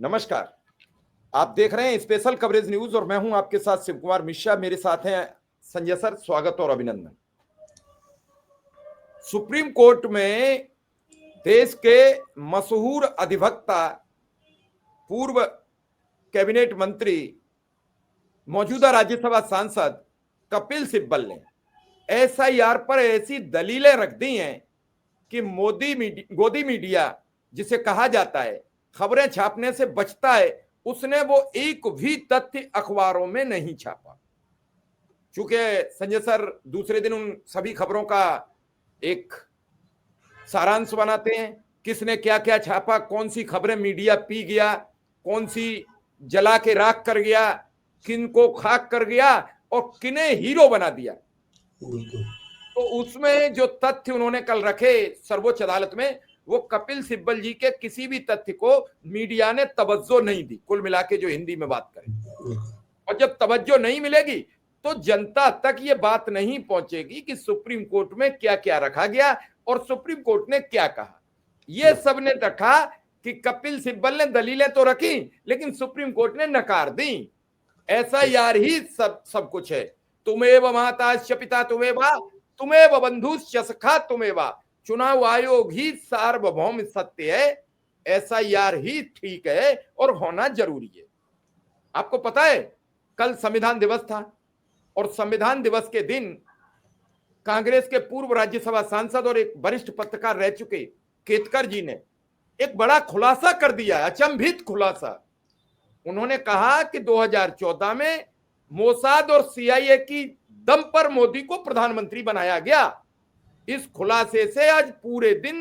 नमस्कार। आप देख रहे हैं स्पेशल कवरेज न्यूज और मैं हूं आपके साथ शिव कुमार मिश्रा। मेरे साथ हैं संजय सर। स्वागत और अभिनंदन। सुप्रीम कोर्ट में देश के मशहूर अधिवक्ता, पूर्व कैबिनेट मंत्री, मौजूदा राज्यसभा सांसद कपिल सिब्बल ने एसआईआर पर ऐसी दलीलें रख दी हैं कि गोदी मीडिया जिसे कहा जाता है, खबरें छापने से बचता है, उसने वो एक भी तथ्य अखबारों में नहीं छापा। चूंकि संजय सर दूसरे दिन उन सभी खबरों का एक सारांश बनाते हैं, किसने क्या क्या छापा, कौन सी खबरें मीडिया पी गया, कौन सी जला के राख कर गया, किन को खाक कर गया और किन्हें हीरो बना दिया। तो उसमें जो तथ्य उन्होंने कल रखे सर्वोच्च अदालत में, वो कपिल सिब्बल जी के किसी भी तथ्य को मीडिया ने तवज्जो नहीं दी। कुल मिला के जो हिंदी में बात करें, और जब तवज्जो नहीं मिलेगी तो जनता तक ये बात नहीं पहुंचेगी कि सुप्रीम कोर्ट में क्या क्या रखा गया और सुप्रीम कोर्ट ने क्या कहा। ये सबने रखा कि कपिल सिब्बल ने दलीलें तो रखी, लेकिन सुप्रीम कोर्ट ने नकार दी। ऐसा यार ही सब कुछ है। तुमेव माताश्च पिता तुमेव बंधुश्च सखा तुमेवा, चुनाव आयोग ही सार्वभौम सत्य है। ऐसा यार ही ठीक है और होना जरूरी है। आपको पता है कल संविधान दिवस था और संविधान दिवस के दिन कांग्रेस के पूर्व राज्यसभा सांसद और एक वरिष्ठ पत्रकार रह चुके केतकर जी ने एक बड़ा खुलासा कर दिया, अचंभित खुलासा। उन्होंने कहा कि 2014 में मोसाद और सीआईए की दम पर मोदी को प्रधानमंत्री बनाया गया। इस खुलासे से आज पूरे दिन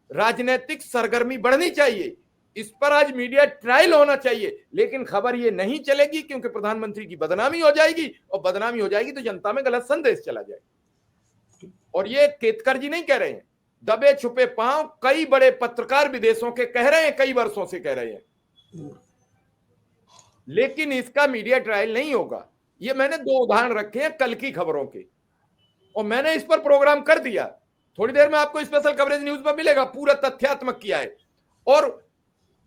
राजनीतिक सरगर्मी बढ़नी चाहिए, इस पर आज मीडिया ट्रायल होना चाहिए, लेकिन खबर ये नहीं चलेगी क्योंकि प्रधानमंत्री की बदनामी हो जाएगी और बदनामी हो जाएगी तो जनता में गलत संदेश चला जाएगा। और ये केतकर जी नहीं कह रहे हैं, दबे छुपे पांव कई बड़े पत्रकार विदेशों के कह रहे हैं, कई वर्षों से कह रहे हैं, लेकिन इसका मीडिया ट्रायल नहीं होगा। ये मैंने दो उदाहरण रखे हैं कल की खबरों के और मैंने इस पर प्रोग्राम कर दिया। थोड़ी देर में आपको स्पेशल कवरेज न्यूज में मिलेगा, पूरा तथ्यात्मक किया है। और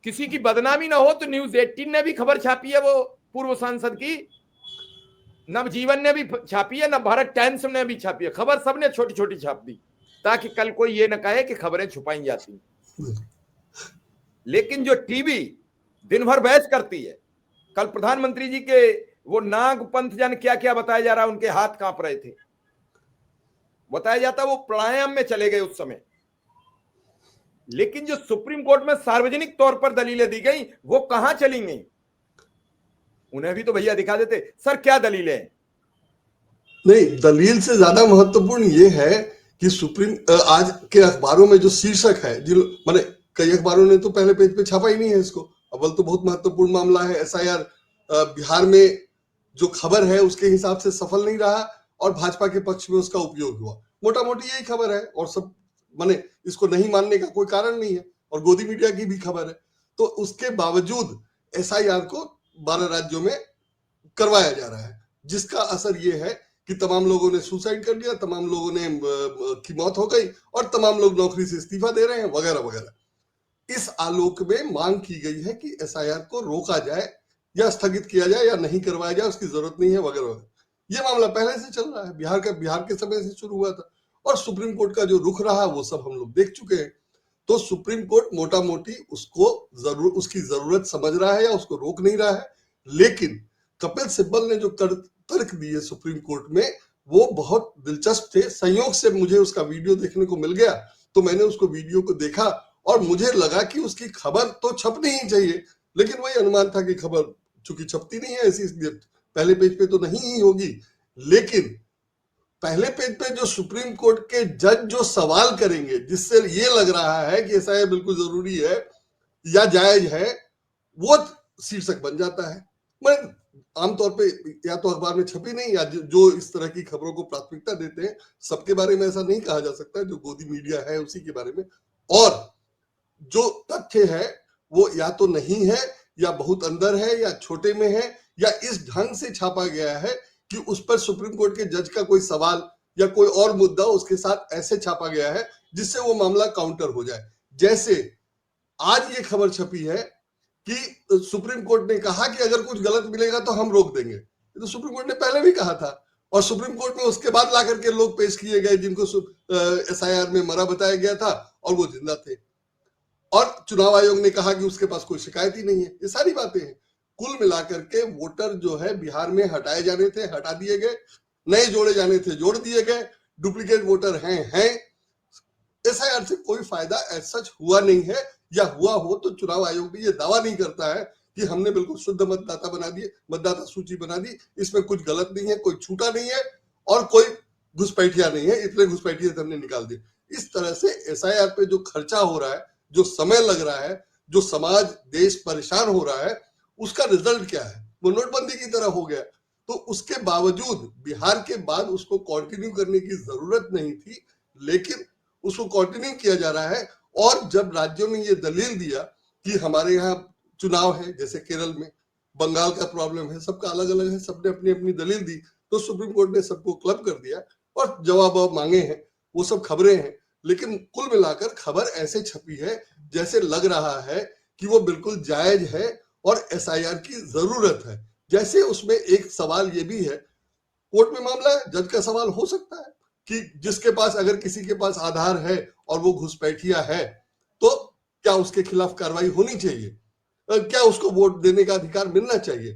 किसी की बदनामी ना हो तो न्यूज 18 ने भी खबर छापी है, वो पूर्व सांसद की, नवजीवन ने भी छापी है, नवभारत टाइम्स ने भी छापी है। खबर सबने छोटी छोटी छाप दी ताकि कल कोई ये ना कहे कि खबरें छुपाई जाती। लेकिन जो टीवी दिन भर बहस करती है, कल प्रधानमंत्री जी के वो नाग पंथ जन क्या क्या बताया जा रहा है, उनके हाथ कांप रहे थे, बताया जाता वो प्राणायाम में चले गए उस समय। लेकिन जो सुप्रीम कोर्ट में सार्वजनिक तौर पर दलीलें दी गई वो कहां चली गई, उन्हें भी तो भैया दिखा देते। सर क्या दलीलें हैं? नहीं, दलील से ज्यादा महत्वपूर्ण ये है कि सुप्रीम आज के अखबारों में जो शीर्षक है, माने कई अखबारों ने तो पहले पेज पे छापा ही नहीं है इसको। अव्वल तो बहुत महत्वपूर्ण मामला है, एसआईआर बिहार में जो खबर है उसके हिसाब से सफल नहीं रहा और भाजपा के पक्ष में उसका उपयोग हुआ। मोटा मोटी यही खबर है और सब माने इसको नहीं मानने का कोई कारण नहीं है, और गोदी मीडिया की भी खबर है। तो उसके बावजूद एसआईआर को 12 राज्यों में करवाया जा रहा है, जिसका असर ये है कि तमाम लोगों ने सुसाइड कर लिया, तमाम लोगों ने की मौत हो गई और तमाम लोग नौकरी से इस्तीफा दे रहे हैं वगैरह वगैरह। इस आलोक में मांग की गई है कि एसआईआर को रोका जाए या स्थगित किया जाए या नहीं करवाया जाए, उसकी जरूरत नहीं है वगैरह वगैरह। ये मामला पहले से चल रहा है, बिहार के समय से शुरू हुआ था और सुप्रीम कोर्ट का जो रुख रहा वो सब हम लोग देख चुके हैं। तो सुप्रीम कोर्ट मोटा मोटी उसकी जरूरत समझ रहा है या उसको रोक नहीं रहा है। लेकिन कपिल सिब्बल ने जो तर्क दिए सुप्रीम कोर्ट में वो बहुत दिलचस्प थे। संयोग से मुझे उसका वीडियो देखने को मिल गया तो मैंने उसको वीडियो को देखा और मुझे लगा कि उसकी खबर तो छपनी ही चाहिए, लेकिन वही अनुमान था कि खबर चूंकि छपती नहीं है इसलिए पहले पेज पे तो नहीं ही होगी। लेकिन पहले पेज पे जो सुप्रीम कोर्ट के जज जो सवाल करेंगे, जिससे ये लग रहा है कि ऐसा है बिल्कुल जरूरी है या जायज है, वो शीर्षक बन जाता है। मैं आमतौर पे या तो अखबार में छपी नहीं या जो इस तरह की खबरों को प्राथमिकता देते हैं, सबके बारे में ऐसा नहीं कहा जा सकता, जो गोदी मीडिया है उसी के बारे में। और जो तथ्य है वो या तो नहीं है या बहुत अंदर है या छोटे में है या इस ढंग से छापा गया है कि उस पर सुप्रीम कोर्ट के जज का कोई सवाल या कोई और मुद्दा उसके साथ ऐसे छापा गया है जिससे वो मामला काउंटर हो जाए। जैसे आज ये खबर छपी है कि सुप्रीम कोर्ट ने कहा कि अगर कुछ गलत मिलेगा तो हम रोक देंगे। ये तो सुप्रीम कोर्ट ने पहले भी कहा था, और सुप्रीम कोर्ट में उसके बाद ला करके लोग पेश किए गए जिनको एसआईआर में मरा बताया गया था और वो जिंदा थे, और चुनाव आयोग ने कहा कि उसके पास कोई शिकायत ही नहीं है। ये सारी बातें हैं। कुल मिलाकर के वोटर जो है बिहार में हटाए जाने थे, हटा दिए गए, नए जोड़े जाने थे, जोड़ दिए गए, डुप्लीकेट वोटर हैं। एसआईआर से कोई फायदा ऐसा सच हुआ नहीं है, या हुआ हो तो चुनाव आयोग भी ये दावा नहीं करता है कि हमने बिल्कुल शुद्ध मतदाता बना दिए, मतदाता सूची बना दी, इसमें कुछ गलत नहीं है, कोई छूटा नहीं है और कोई घुसपैठिया नहीं है, इतने घुसपैठिए हमने निकाल दिए। इस तरह से एसआईआर पे जो खर्चा हो रहा है, जो समय लग रहा है, जो समाज देश परेशान हो रहा है, उसका रिजल्ट क्या है? वो नोटबंदी की तरह हो गया। तो उसके बावजूद बिहार के बाद उसको कंटिन्यू करने की जरूरत नहीं थी, लेकिन उसको कंटिन्यू किया जा रहा है। और जब राज्यों ने ये दलील दिया कि हमारे यहाँ चुनाव है, जैसे केरल में, बंगाल का प्रॉब्लम है, सबका अलग अलग है, सबने अपनी अपनी दलील दी, तो सुप्रीम कोर्ट ने सबको क्लब कर दिया और जवाब मांगे हैं। वो सब खबरें हैं, लेकिन कुल मिलाकर खबर ऐसे छपी है जैसे लग रहा है कि वो बिल्कुल जायज है और एसआईआर की जरूरत है। जैसे उसमें एक सवाल ये भी है, कोर्ट में मामला है, जज का सवाल हो सकता है कि जिसके पास, अगर किसी के पास आधार है और वो घुसपैठिया है, तो क्या उसके खिलाफ कार्रवाई होनी चाहिए? क्या उसको वोट देने का अधिकार मिलना चाहिए?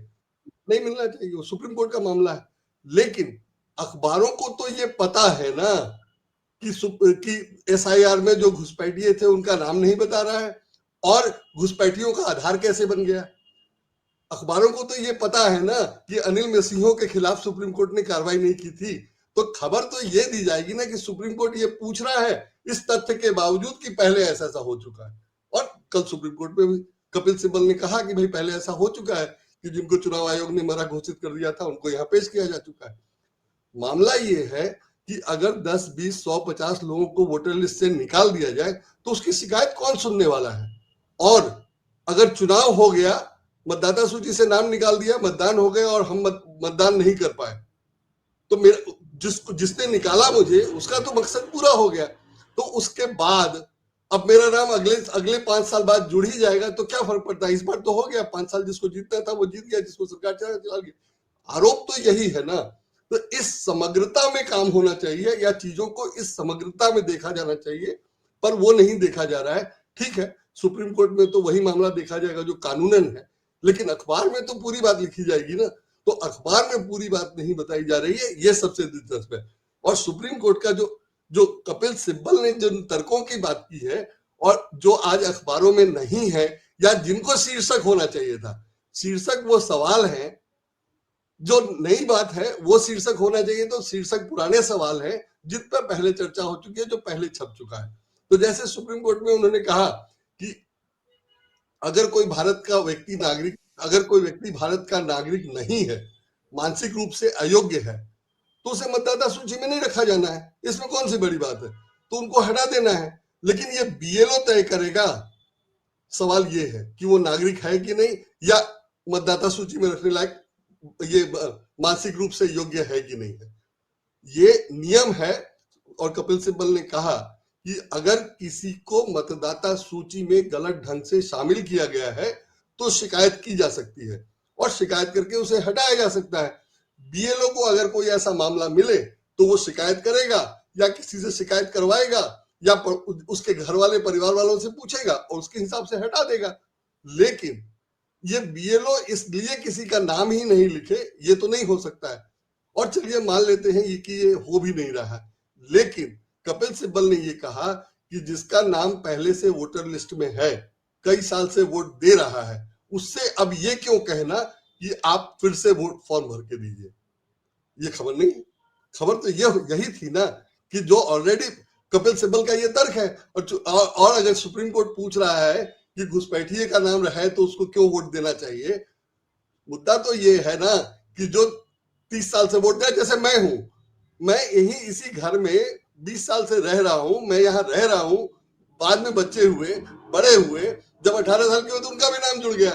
नहीं मिलना चाहिए, वो सुप्रीम कोर्ट का मामला है। लेकिन अखबारों को तो ये पता है ना कि एसआईआर में जो घुसपैठिए थे उनका नाम नहीं बता रहा है, और घुसपैठियों का आधार कैसे बन गया। अखबारों को तो ये पता है ना कि अनिल मसीहों के खिलाफ सुप्रीम कोर्ट ने कार्रवाई नहीं की थी, तो खबर तो ये दी जाएगी ना कि सुप्रीम कोर्ट ये पूछ रहा है इस तथ्य के बावजूद कि पहले ऐसा ऐसा हो चुका है। और कल सुप्रीम कोर्ट में भी कपिल सिब्बल ने कहा कि भाई पहले ऐसा हो चुका है कि जिनको चुनाव आयोग ने मरा घोषित कर दिया था उनको यहाँ पेश किया जा चुका है। मामला ये है कि अगर 10, 20, 100, 50 लोगों को वोटर लिस्ट से निकाल दिया जाए तो उसकी शिकायत कौन सुनने वाला है? और अगर चुनाव हो गया, मतदाता सूची से नाम निकाल दिया, मतदान हो गया और हम मतदान नहीं कर पाए, तो मेरा जिसने निकाला मुझे, उसका तो मकसद पूरा हो गया। तो उसके बाद अब मेरा नाम अगले 5 साल बाद जुड़ ही जाएगा, तो क्या फर्क पड़ता है? इस बार तो हो गया, 5 साल जिसको जीतना था वो जीत गया, जिसको सरकार चला गया। आरोप तो यही है ना। तो इस समग्रता में काम होना चाहिए, या चीजों को इस समग्रता में देखा जाना चाहिए, पर वो नहीं देखा जा रहा है। ठीक है, सुप्रीम कोर्ट में तो वही मामला देखा जाएगा जो कानूनन है, लेकिन अखबार में तो पूरी बात लिखी जाएगी ना। तो अखबार में पूरी बात नहीं बताई जा रही है, ये सबसे दिलचस्प है। और सुप्रीम कोर्ट का जो कपिल सिब्बल ने जिन तर्कों की बात की है और जो आज अखबारों में नहीं है, या जिनको शीर्षक होना चाहिए था, शीर्षक वो सवाल है, जो नई बात है वो शीर्षक होना चाहिए, तो शीर्षक पुराने सवाल है जिन पर पहले चर्चा हो चुकी है, जो पहले छप चुका है। तो जैसे सुप्रीम कोर्ट में उन्होंने कहा कि अगर कोई भारत का व्यक्ति नागरिक, अगर कोई व्यक्ति भारत का नागरिक नहीं है, मानसिक रूप से अयोग्य है, तो उसे मतदाता सूची में नहीं रखा जाना है। इसमें कौन सी बड़ी बात है? तो उनको हटा देना है। लेकिन ये बीएलओ तय करेगा। सवाल ये है कि वो नागरिक है कि नहीं, या मतदाता सूची में रखने लायक ये मानसिक रूप से योग्य है कि नहीं है। ये नियम है। और कपिल सिब्बल ने कहा कि अगर किसी को मतदाता सूची में गलत ढंग से शामिल किया गया है तो शिकायत की जा सकती है, और शिकायत करके उसे हटाया जा सकता है। बीएलओ को अगर कोई ऐसा मामला मिले तो वो शिकायत करेगा, या किसी से शिकायत करवाएगा, या उसके घर वाले, परिवार वालों से पूछेगा और उसके हिसाब से हटा देगा। लेकिन ये बीएलओ इसलिए किसी का नाम ही नहीं लिखे, ये तो नहीं हो सकता है। और चलिए मान लेते हैं कि ये हो भी नहीं रहा है, लेकिन कपिल सिब्बल ने ये कहा कि जिसका नाम पहले से वोटर लिस्ट में है, कई साल से वोट दे रहा है, उससे अब ये क्यों कहना कि आप फिर से वोट फॉर्म भर के दीजिए। ये खबर नहीं, खबर तो यही थी ना कि जो ऑलरेडी कपिल सिब्बल का ये तर्क है। और अगर सुप्रीम कोर्ट पूछ रहा है कि घुसपैठिए का नाम है तो उसको क्यों वोट देना चाहिए, मुद्दा तो ये है ना कि जो 30 साल से वोट दिया, जैसे मैं हूं, मैं यही इसी घर में 20 साल से रह रहा हूं, मैं यहाँ रह रहा हूं, बाद में बच्चे हुए, बड़े हुए, जब 18 साल के हुए तो उनका भी नाम जुड़ गया।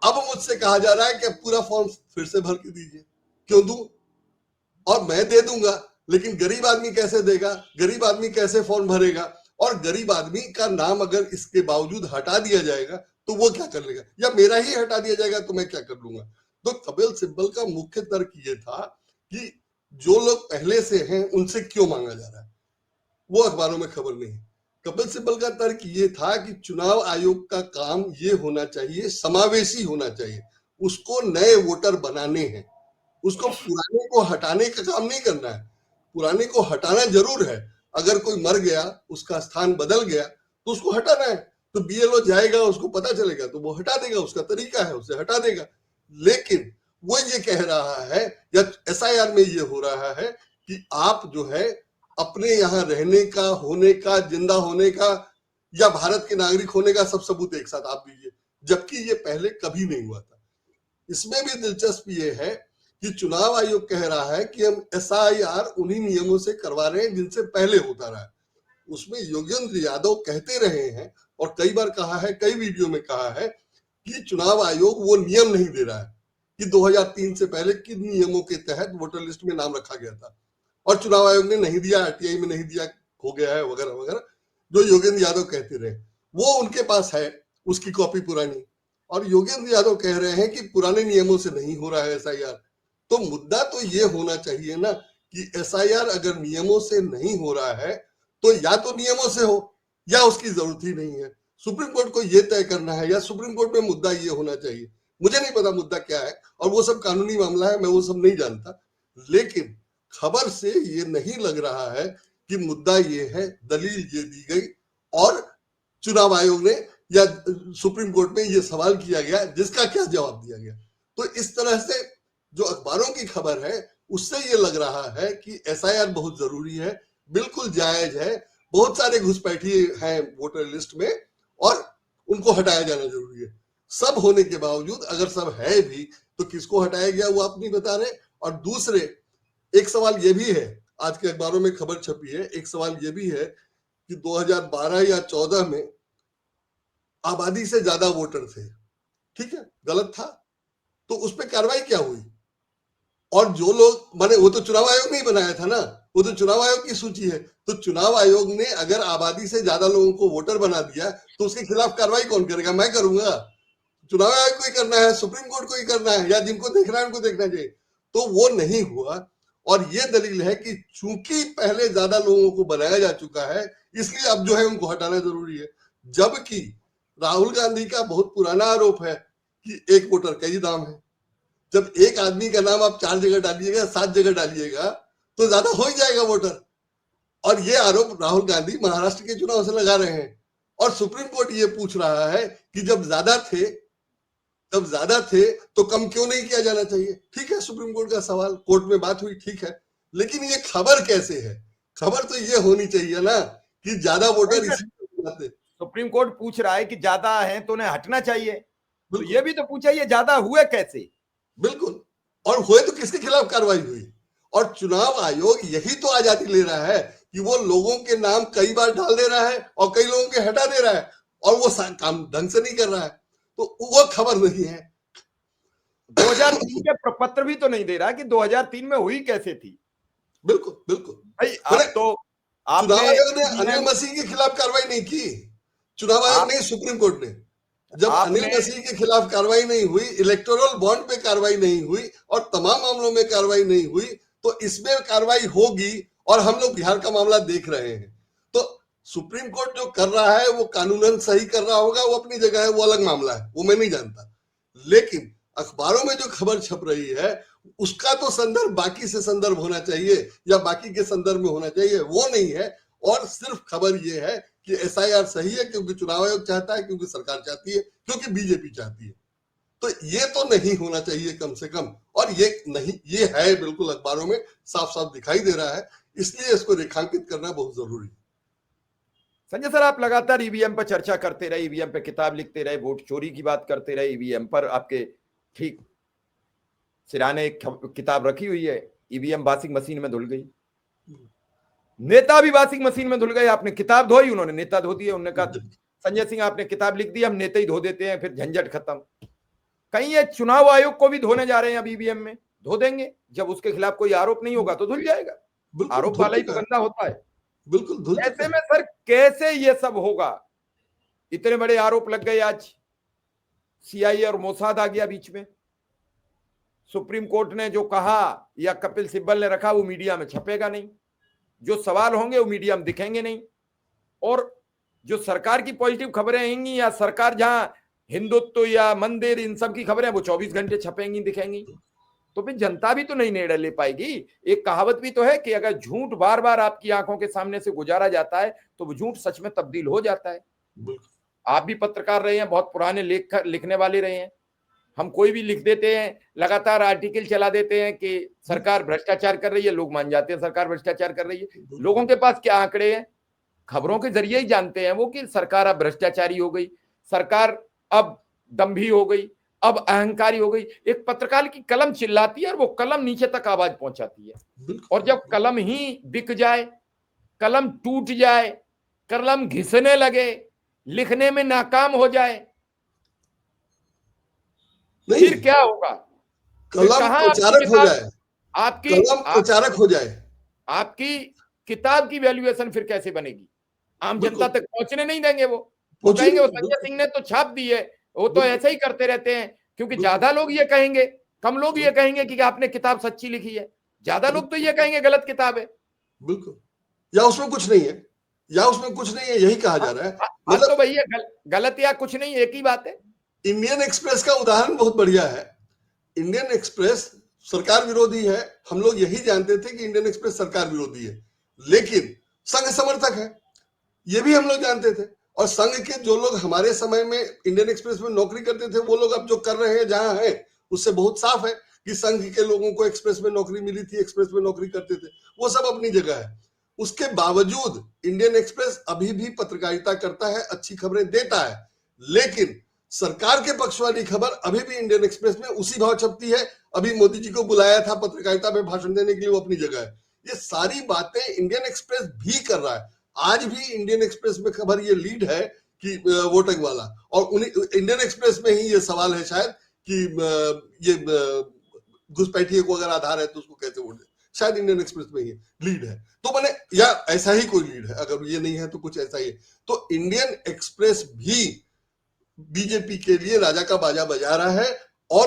अब मुझसे कहा जा रहा है कि पूरा फॉर्म फिर से भर के दीजिए। क्यों दूं? और मैं दे दूंगा, लेकिन गरीब आदमी कैसे देगा? गरीब आदमी कैसे फॉर्म भरेगा? और गरीब आदमी का नाम अगर इसके बावजूद हटा दिया जाएगा तो वो क्या कर लेगा, या मेरा ही हटा दिया जाएगा तो मैं क्या कर लूंगा। तो कपिल सिब्बल का मुख्य तर्क ये था कि जो लोग पहले से हैं उनसे क्यों मांगा जा रहा है, वो अखबारों में खबर नहीं है। कपिल सिब्बल का तर्क ये था कि चुनाव आयोग का काम ये होना चाहिए, समावेशी होना चाहिए, उसको नए वोटर बनाने हैं, उसको पुराने को हटाने का काम नहीं करना है। पुराने को हटाना जरूर है, अगर कोई मर गया, उसका स्थान बदल गया तो उसको हटाना है, तो बीएलओ जाएगा, उसको पता चलेगा तो वो हटा देगा, उसका तरीका है, उसे हटा देगा। लेकिन वो ये कह रहा है, या एसआईआर में ये हो रहा है कि आप जो है अपने यहाँ रहने का, होने का, जिंदा होने का या भारत के नागरिक होने का सब सबूत एक साथ आप दीजिए, जबकि ये पहले कभी नहीं हुआ था। इसमें भी दिलचस्प ये है कि चुनाव आयोग कह रहा है कि हम एसआईआर उन्हीं नियमों से करवा रहे हैं जिनसे पहले होता रहा है। उसमें योगेंद्र यादव कहते रहे हैं और कई बार कहा है, कई वीडियो में कहा है कि चुनाव आयोग वो नियम नहीं दे रहा है कि 2003 से पहले किन नियमों के तहत वोटर लिस्ट में नाम रखा गया था और चुनाव आयोग ने नहीं दिया, आरटीआई में नहीं दिया, हो गया है, वगैरह वगैरह, जो योगेंद्र यादव कहते रहे वो उनके पास है, उसकी कॉपी पुरानी। और योगेंद्र यादव कह रहे हैं कि पुराने नियमों से नहीं हो रहा है एसआईआर। तो मुद्दा तो ये होना चाहिए ना कि एसआईआर अगर नियमों से नहीं हो रहा है तो या तो नियमों से हो या उसकी जरूरत ही नहीं है। सुप्रीम कोर्ट को ये तय करना है, या सुप्रीम कोर्ट में मुद्दा ये होना चाहिए। मुझे नहीं पता मुद्दा क्या है, और वो सब कानूनी मामला है, मैं वो सब नहीं जानता, लेकिन खबर से ये नहीं लग रहा है कि मुद्दा ये है, दलील ये दी गई और चुनाव आयोग ने या सुप्रीम कोर्ट में ये सवाल किया गया जिसका क्या जवाब दिया गया। तो इस तरह से जो अखबारों की खबर है उससे ये लग रहा है कि एसआईआर बहुत जरूरी है, बिल्कुल जायज है, बहुत सारे घुसपैठी हैं वोटर लिस्ट में और उनको हटाया जाना जरूरी है। सब होने के बावजूद अगर सब है भी तो किसको हटाया गया वो आप नहीं बता रहे। और दूसरे एक सवाल ये भी है, आज के अखबारों में खबर छपी है, एक सवाल ये भी है कि 2012 या 14 में आबादी से ज्यादा वोटर थे, ठीक है, गलत था, तो उस पर कार्रवाई क्या हुई। और जो लोग माने, वो तो चुनाव आयोग नहीं बनाया था ना, वो तो चुनाव आयोग की सूची है, तो चुनाव आयोग ने अगर आबादी से ज्यादा लोगों को वोटर बना दिया तो उसके खिलाफ कार्रवाई कौन करेगा, मैं करूंगा। चुनाव आयोग को ही करना है, सुप्रीम कोर्ट को ही करना है, या जिनको देखना है उनको देखना चाहिए। तो वो नहीं हुआ, और ये दलील है कि चूंकि पहले ज्यादा लोगों को बनाया जा चुका है इसलिए अब जो है उनको हटाना जरूरी है। जबकि राहुल गांधी का बहुत पुराना आरोप है कि एक वोटर कई दाम है। जब एक आदमी का नाम आप 4 जगह डालिएगा, 7 जगह डालिएगा तो ज्यादा हो ही जाएगा वोटर। और ये आरोप राहुल गांधी महाराष्ट्र के चुनाव से लगा रहे हैं, और सुप्रीम कोर्ट ये पूछ रहा है कि जब ज्यादा थे तो कम क्यों नहीं किया जाना चाहिए। ठीक है, सुप्रीम कोर्ट का सवाल, कोर्ट में बात हुई, ठीक है, लेकिन ये खबर कैसे है। खबर तो ये होनी चाहिए ना कि ज्यादा वोटर इसी सुप्रीम कोर्ट पूछ रहा है कि ज्यादा है तो उन्हें हटना चाहिए, तो बिल्कुल ये भी तो पूछा ये ज्यादा हुए कैसे। बिल्कुल, और हुए तो किसके खिलाफ कार्रवाई हुई। और चुनाव आयोग यही तो आजादी ले रहा है कि वो लोगों के नाम कई बार डाल दे रहा है और कई लोगों के हटा दे रहा है, और वो काम ढंग से नहीं कर रहा है, तो वो खबर नहीं है। 2003 के प्रपत्र भी तो नहीं दे रहा कि 2003 में हुई कैसे थी। बिल्कुल बिल्कुल भाई आप तो चुनाव आपने आयोग ने अनिल मसीह के खिलाफ कार्रवाई नहीं की, चुनाव आयोग नहीं, सुप्रीम कोर्ट ने। जब अनिल मसीह के खिलाफ कार्रवाई नहीं हुई, इलेक्टोरल बॉन्ड पे कार्रवाई नहीं हुई और तमाम मामलों में कार्रवाई नहीं हुई, तो इसमें कार्रवाई होगी, और हम लोग बिहार का मामला देख रहे हैं। तो सुप्रीम कोर्ट जो कर रहा है वो कानूनन सही कर रहा होगा, वो अपनी जगह है, वो अलग मामला है, वो मैं नहीं जानता। लेकिन अखबारों में जो खबर छप रही है उसका तो संदर्भ बाकी से संदर्भ होना चाहिए, या बाकी के संदर्भ में होना चाहिए, वो नहीं है। और सिर्फ खबर ये है कि एसआईआर सही है क्योंकि चुनाव आयोग चाहता है, क्योंकि सरकार चाहती है, क्योंकि बीजेपी चाहती है। तो ये तो नहीं होना चाहिए कम से कम, और ये नहीं, ये है बिल्कुल अखबारों में साफ साफ दिखाई दे रहा है, इसलिए इसको रेखांकित करना बहुत जरूरी है। संजय सर, आप लगातार ईवीएम पर चर्चा करते रहे, ईवीएम पे किताब लिखते रहे, वोट चोरी की बात करते रहे, ईवीएम पर आपके ठीक सिराने एक किताब रखी हुई है, ईवीएम वॉशिंग मशीन में धुल गई, नेता भी वॉशिंग मशीन में धुल गए। आपने किताब धोई, उन्होंने नेता धो दिए। उन्होंने कहा संजय सिंह आपने किताब लिख दी, हम नेता ही धो देते हैं, फिर झंझट खत्म। कहीं ये चुनाव आयोग को भी धोने जा रहे हैं अब ईवीएम में, धो देंगे, जब उसके खिलाफ कोई आरोप नहीं होगा तो धुल जाएगा। आरोप वाला ही तो गंदा होता है। बिल्कुल धुल ऐसे में सर कैसे ये सब होगा, इतने बड़े आरोप लग गए आज। सीआईए और मोसाद आ गया बीच में। सुप्रीम कोर्ट ने जो कहा या कपिल सिब्बल ने रखा वो मीडिया में छपेगा नहीं, जो सवाल होंगे वो मीडिया में दिखेंगे नहीं, और जो सरकार की पॉजिटिव खबरें आएंगी या सरकार जहां हिंदुत्व या मंदिर इन सब की खबरें वो 24 घंटे छपेंगी दिखेंगी, तो फिर जनता भी तो नहीं निर्णय ले पाएगी। एक कहावत भी तो है कि अगर झूठ बार बार आपकी आंखों के सामने से गुजारा जाता है तो वो झूठ सच में तब्दील हो जाता है। आप भी पत्रकार रहे हैं, बहुत पुराने लिखने वाले रहे हैं। हम कोई भी लिख देते हैं, लगातार आर्टिकल चला देते हैं कि सरकार भ्रष्टाचार कर रही है, लोग मान जाते हैं सरकार भ्रष्टाचार कर रही है। लोगों के पास क्या आंकड़े हैं? खबरों के जरिए ही जानते हैं वो कि सरकार अब भ्रष्टाचारी हो गई, सरकार अब दंभी हो गई, अब अहंकारी हो गई। एक पत्रकार की कलम चिल्लाती है और वो कलम नीचे तक आवाज पहुंचाती है, और जब कलम ही बिक जाए, कलम टूट जाए, कलम घिसने लगे, लिखने में नाकाम हो जाए, फिर क्या होगा? कलम प्रचारक हो जाए, आपकी कलम प्रचारक हो जाए, आपकी किताब की वैल्यूएशन फिर कैसे बनेगी? आम जनता तक पहुंचने नहीं देंगे। वो कहेंगे वो संजय सिंह ने तो छाप दी है, वो तो ऐसे ही करते रहते हैं। क्योंकि ज्यादा लोग ये कहेंगे, कम लोग ये कहेंगे कि आपने किताब सच्ची लिखी है, ज्यादा लोग तो ये कहेंगे गलत किताब है। बिल्कुल, या उसमें कुछ नहीं है, या उसमें कुछ नहीं है, यही कहा जा रहा है। मतलब तो भैया गलत या कुछ नहीं एक ही बात है। इंडियन एक्सप्रेस का उदाहरण बहुत बढ़िया है। इंडियन एक्सप्रेस सरकार विरोधी है, हम लोग यही जानते थे कि इंडियन एक्सप्रेस सरकार विरोधी है, लेकिन संघ समर्थक है, ये भी हम लोग जानते थे। और संघ के जो लोग हमारे समय में इंडियन एक्सप्रेस में नौकरी करते थे, वो लोग अब जो कर रहे हैं जहां है, उससे बहुत साफ है कि संघ के लोगों को एक्सप्रेस में नौकरी मिली थी, एक्सप्रेस में नौकरी करते थे, वो सब अपनी जगह है। उसके बावजूद इंडियन एक्सप्रेस अभी भी पत्रकारिता करता है, अच्छी खबरें देता है, लेकिन सरकार के पक्ष वाली खबर अभी भी इंडियन एक्सप्रेस में उसी भाव छपती है। अभी मोदी जी को बुलाया था पत्रकारिता में भाषण देने के लिए, वो अपनी जगह है। ये सारी बातें इंडियन एक्सप्रेस भी कर रहा है। आज भी इंडियन एक्सप्रेस में खबर ये लीड है कि वोटिंग वाला, और इंडियन एक्सप्रेस में ही ये सवाल है शायद कि ये घुसपैठिए को अगर आधार है तो उसको कैसे वोट दे, शायद इंडियन एक्सप्रेस में ही लीड है। तो मैंने, या ऐसा ही कोई लीड है, अगर ये नहीं है तो कुछ ऐसा ही है। तो इंडियन एक्सप्रेस भी बीजेपी के लिए राजा का बाजा बजा रहा है, और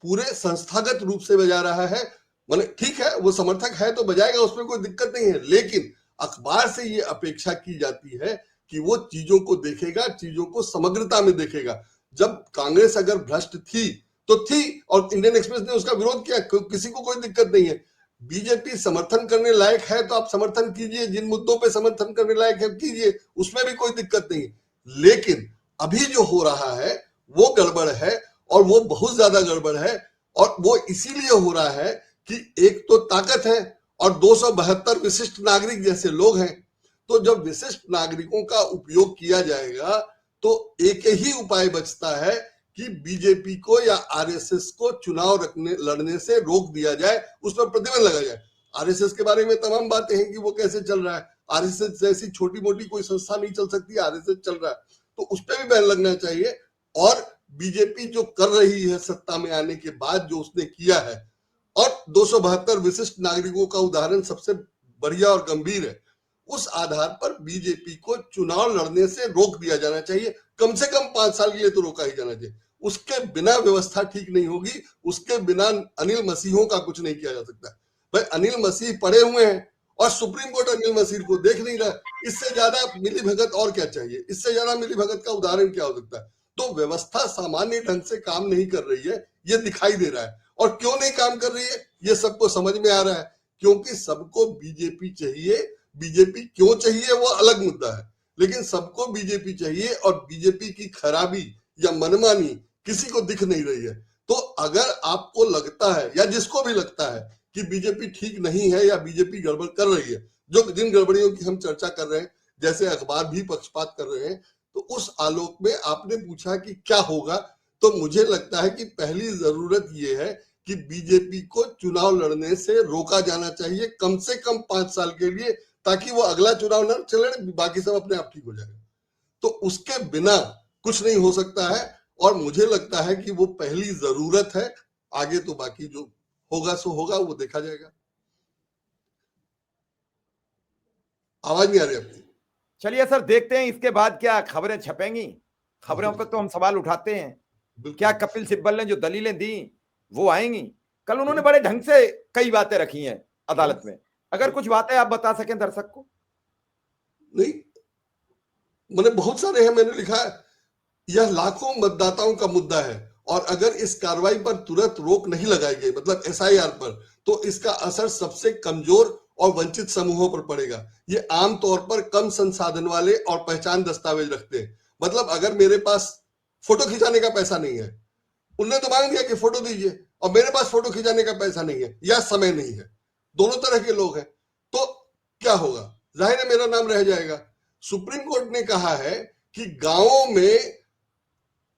पूरे संस्थागत रूप से बजा रहा है। मतलब ठीक है, वो समर्थक है तो बजाएगा, उसमें कोई दिक्कत नहीं है, लेकिन अखबार से ये अपेक्षा की जाती है कि वो चीजों को देखेगा, चीजों को समग्रता में देखेगा। जब कांग्रेस अगर भ्रष्ट थी तो थी, और इंडियन एक्सप्रेस ने उसका विरोध किया, किसी को कोई दिक्कत नहीं है। बीजेपी समर्थन करने लायक है तो आप समर्थन कीजिए, जिन मुद्दों पे समर्थन करने लायक है कीजिए, उसमें भी कोई दिक्कत नहीं। लेकिन अभी जो हो रहा है वो गड़बड़ है, और वो बहुत ज्यादा गड़बड़ है। और वो इसीलिए हो रहा है कि एक तो ताकत है, और 272 विशिष्ट नागरिक जैसे लोग हैं। तो जब विशिष्ट नागरिकों का उपयोग किया जाएगा तो एक ही उपाय बचता है कि बीजेपी को या आरएसएस को चुनाव लड़ने से रोक दिया जाए, उस पर प्रतिबंध लगाया जाए। आरएसएस के बारे में तमाम बातें हैं कि वो कैसे चल रहा है, आरएसएस जैसी छोटी मोटी कोई संस्था नहीं चल सकती, आरएसएस चल रहा है, तो उस पर भी बैन लगना चाहिए। और बीजेपी जो कर रही है सत्ता में आने के बाद, जो उसने किया है, और 272 विशिष्ट नागरिकों का उदाहरण सबसे बढ़िया और गंभीर है, उस आधार पर बीजेपी को चुनाव लड़ने से रोक दिया जाना चाहिए। कम से कम 5 साल के लिए तो रोका ही जाना चाहिए। उसके बिना व्यवस्था ठीक नहीं होगी, उसके बिना अनिल मसीहों का कुछ नहीं किया जा सकता। भाई अनिल मसीह पड़े हुए हैं और सुप्रीम कोर्ट अनिल मसीह को देख नहीं रहा, इससे ज्यादा मिली भगत और क्या चाहिए? इससे ज्यादा मिली भगत का उदाहरण क्या हो सकता है? तो व्यवस्था सामान्य ढंग से काम नहीं कर रही है, ये दिखाई दे रहा है। और क्यों नहीं काम कर रही है ये सबको समझ में आ रहा है, क्योंकि सबको बीजेपी चाहिए। बीजेपी क्यों चाहिए वो अलग मुद्दा है, लेकिन सबको बीजेपी चाहिए, और बीजेपी की खराबी या मनमानी किसी को दिख नहीं रही है। तो अगर आपको लगता है, या जिसको भी लगता है कि बीजेपी ठीक नहीं है या बीजेपी गड़बड़ कर रही है, जो जिन गड़बड़ियों की हम चर्चा कर रहे हैं, जैसे अखबार भी पक्षपात कर रहे हैं, तो उस आलोक में आपने पूछा कि क्या होगा, तो मुझे लगता है कि पहली जरूरत यह है कि बीजेपी को चुनाव लड़ने से रोका जाना चाहिए, कम से कम 5 साल के लिए, ताकि वो अगला चुनाव न चले, बाकी सब अपने आप ठीक हो जाएगा। तो उसके बिना कुछ नहीं हो सकता है, और मुझे लगता है कि वो पहली जरूरत है। आगे तो बाकी जो होगा सो होगा, वो देखा जाएगा। आवाज नहीं आ रही आपकी? चलिए सर, देखते हैं इसके बाद क्या खबरें छपेंगी। खबरों पर तो हम सवाल उठाते हैं, बिल्कुल। क्या कपिल सिब्बल ने जो दलीलें दी वो आएंगी? कल उन्होंने बड़े ढंग से कई बातें रखी हैं अदालत में, अगर कुछ बातें आप बता सकें दर्शक को। नहीं, मैंने बहुत सारे हैं, मैंने लिखा है यह लाखों मतदाताओं का मुद्दा है और अगर इस कार्रवाई पर तुरंत रोक नहीं लगाई गई, मतलब एसआईआर पर, तो इसका असर सबसे कमजोर और वंचित समूहों पर पड़ेगा। ये आमतौर पर कम संसाधन वाले और पहचान दस्तावेज रखते हैं। मतलब अगर मेरे पास फोटो खिंचाने का पैसा नहीं है, उनने तो मांग दिया कि फोटो दीजिए, और मेरे पास फोटो खिंचाने का पैसा नहीं है या समय नहीं है, दोनों तरह के लोग हैं, तो क्या होगा? जाहिर है मेरा नाम रह जाएगा। सुप्रीम कोर्ट ने कहा है कि गांवों में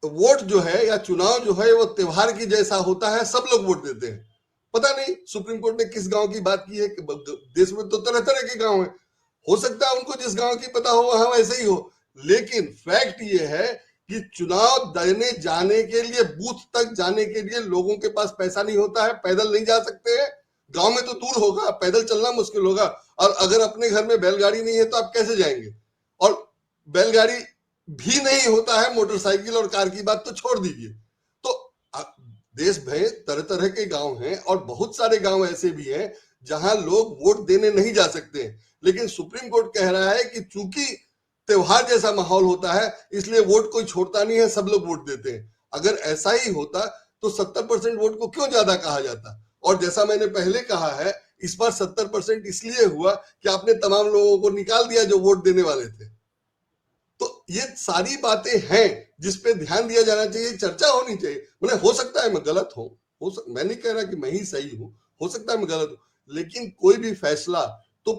वोट जो है या चुनाव जो है वो त्योहार की जैसा होता है, सब लोग वोट देते हैं। पता नहीं सुप्रीम कोर्ट ने किस गांव की बात की है, देश में तो तरह तरह के गांव हैं, हो सकता है उनको जिस गांव की पता हो वहां वैसे ही हो, लेकिन फैक्ट ये है कि चुनाव देने जाने के लिए, बूथ तक जाने के लिए लोगों के पास पैसा नहीं होता है, पैदल नहीं जा सकते हैं। गांव में तो दूर होगा, पैदल चलना मुश्किल होगा, और अगर अपने घर में बैलगाड़ी नहीं है तो आप कैसे जाएंगे? और बैलगाड़ी भी नहीं होता है, मोटरसाइकिल और कार की बात तो छोड़ दीजिए। तो देश में तरह तरह के गांव हैं और बहुत सारे गांव ऐसे भी हैं जहां लोग वोट देने नहीं जा सकते हैं, लेकिन सुप्रीम कोर्ट कह रहा है कि चूंकि त्योहार जैसा माहौल होता है इसलिए वोट कोई छोड़ता नहीं है, सब लोग वोट देते हैं। अगर ऐसा ही होता तो 70% वोट को क्यों ज्यादा कहा जाता? और जैसा मैंने पहले कहा है, इस बार 70% इसलिए हुआ कि आपने तमाम लोगों को निकाल दिया जो वोट देने वाले थे। तो ये सारी बातें हैं जिस पे ध्यान दिया जाना चाहिए, चर्चा होनी चाहिए। मतलब हो सकता है मैं गलत हूं, मैं नहीं कह रहा कि मैं ही सही हूं, हो सकता है मैं गलत हूं, लेकिन कोई भी फैसला तो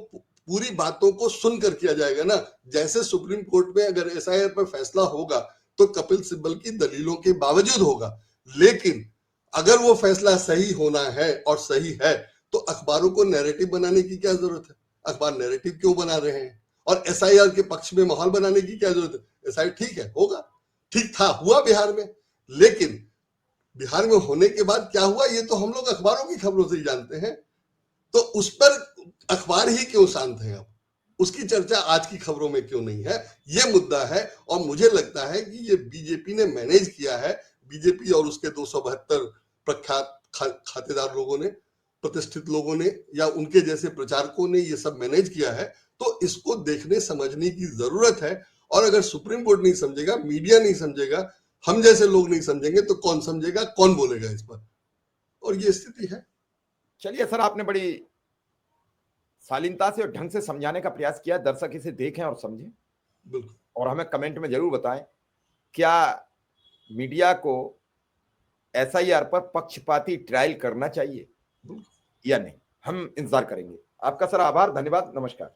पूरी बातों को सुनकर किया जाएगा ना। जैसे सुप्रीम कोर्ट में अगर एसआईआर पर फैसला होगा तो कपिल सिब्बल की दलीलों के बावजूद होगा, लेकिन अगर वो फैसला सही होना है और सही है तो अखबारों को नैरेटिव बनाने की क्या जरूरत है? अखबार नैरेटिव क्यों बना रहे हैं? और एसआईआर के पक्ष में माहौल बनाने की क्या जरूरत है? एसआईआर ठीक है, होगा, ठीक था, हुआ बिहार में, लेकिन बिहार में होने के बाद क्या हुआ ये तो हम लोग अखबारों की खबरों से ही जानते हैं। तो उस पर अखबार ही क्यों शांत है? अब उसकी चर्चा आज की खबरों में क्यों नहीं है? ये मुद्दा है। और मुझे लगता है कि ये बीजेपी ने मैनेज किया है, बीजेपी और उसके 272 प्रख्यात खातेदार लोगों ने, प्रतिष्ठित लोगों ने या उनके जैसे प्रचारकों ने ये सब मैनेज किया है। तो इसको देखने समझने की जरूरत है। और अगर सुप्रीम कोर्ट नहीं समझेगा, मीडिया नहीं समझेगा, हम जैसे लोग नहीं समझेंगे तो कौन समझेगा, कौन बोलेगा इस पर? और ये स्थिति है। चलिए सर, आपने बड़ी शालीनता से और ढंग से समझाने का प्रयास किया, दर्शक इसे देखें और समझें बिल्कुल। और हमें कमेंट में जरूर बताएं क्या मीडिया को एसआईआर पर पक्षपाती ट्रायल करना चाहिए या नहीं। हम इंतजार करेंगे। आपका सर आभार, धन्यवाद, नमस्कार।